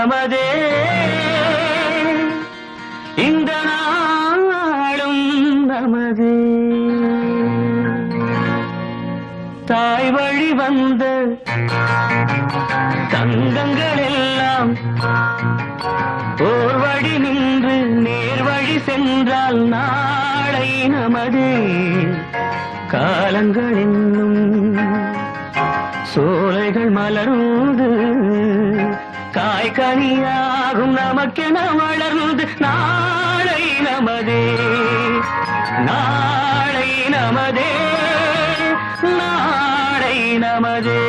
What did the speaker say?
நமதே இந்த நாளும் நமதே தாய் வழி வந்த தங்கங்கள் எல்லாம் ஓர் வழி நின்று நேர் வழி சென்றால் நாளை நமதே காலங்கள் என்னும் சோலைகள் மலர்ந்து காய்கனியாகும் நமக்கென வளர்ந்து நாளை நமதே நாளை நமதே நாளை நமதே